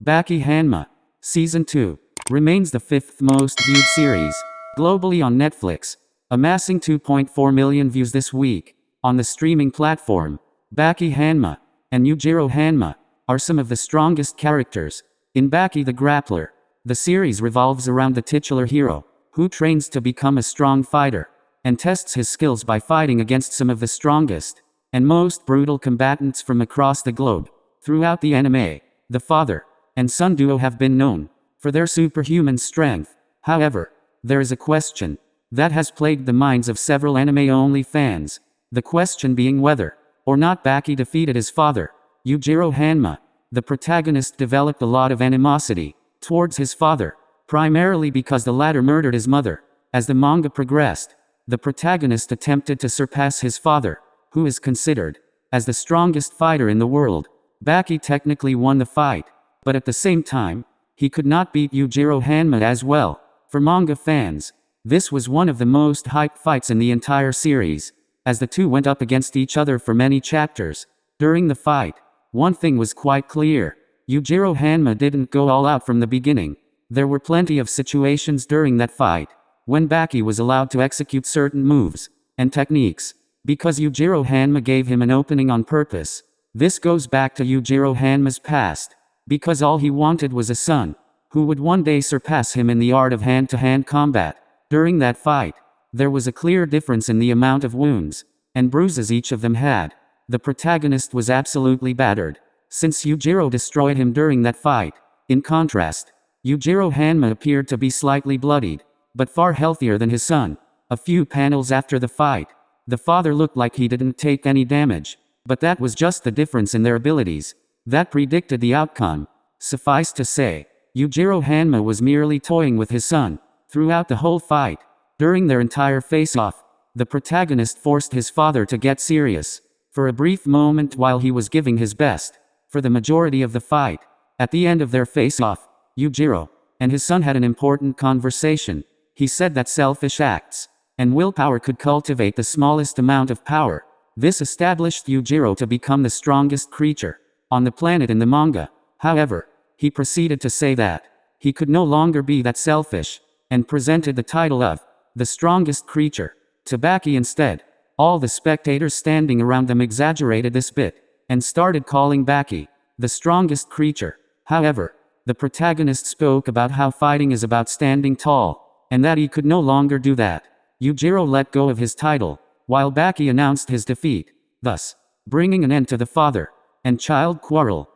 Baki Hanma, Season 2, remains the fifth most viewed series globally on Netflix, amassing 2.4 million views this week. On the streaming platform, Baki Hanma and Yujiro Hanma are some of the strongest characters. In Baki the Grappler, the series revolves around the titular hero, who trains to become a strong fighter, and tests his skills by fighting against some of the strongest and most brutal combatants from across the globe. Throughout the anime, the father and son duo have been known for their superhuman strength. However, there is a question that has plagued the minds of several anime-only fans. The question being whether or not Baki defeated his father, Yujiro Hanma. The protagonist developed a lot of animosity towards his father, primarily because the latter murdered his mother. As the manga progressed, the protagonist attempted to surpass his father, who is considered as the strongest fighter in the world. Baki technically won the fight, but at the same time, he could not beat Yujiro Hanma as well. For manga fans, this was one of the most hyped fights in the entire series, as the two went up against each other for many chapters. During the fight, one thing was quite clear: Yujiro Hanma didn't go all out from the beginning. There were plenty of situations during that fight when Baki was allowed to execute certain moves and techniques, because Yujiro Hanma gave him an opening on purpose. This goes back to Yujiro Hanma's past, because all he wanted was a son who would one day surpass him in the art of hand-to-hand combat. During that fight, there was a clear difference in the amount of wounds and bruises each of them had. The protagonist was absolutely battered, since Yujiro destroyed him during that fight. In contrast, Yujiro Hanma appeared to be slightly bloodied, but far healthier than his son. A few panels after the fight, the father looked like he didn't take any damage, but that was just the difference in their abilities that predicted the outcome. Suffice to say, Yujiro Hanma was merely toying with his son throughout the whole fight. During their entire face-off, the protagonist forced his father to get serious for a brief moment while he was giving his best for the majority of the fight. At the end of their face-off, Yujiro and his son had an important conversation. He said that selfish acts and willpower could cultivate the smallest amount of power. This established Yujiro to become the strongest creature on the planet in the manga. However, he proceeded to say that he could no longer be that selfish, and presented the title of the strongest creature to Baki instead. All the spectators standing around them exaggerated this bit, and started calling Baki the strongest creature. However, the protagonist spoke about how fighting is about standing tall, and that he could no longer do that. Yujiro let go of his title, while Baki announced his defeat, thus bringing an end to the father and child quarrel.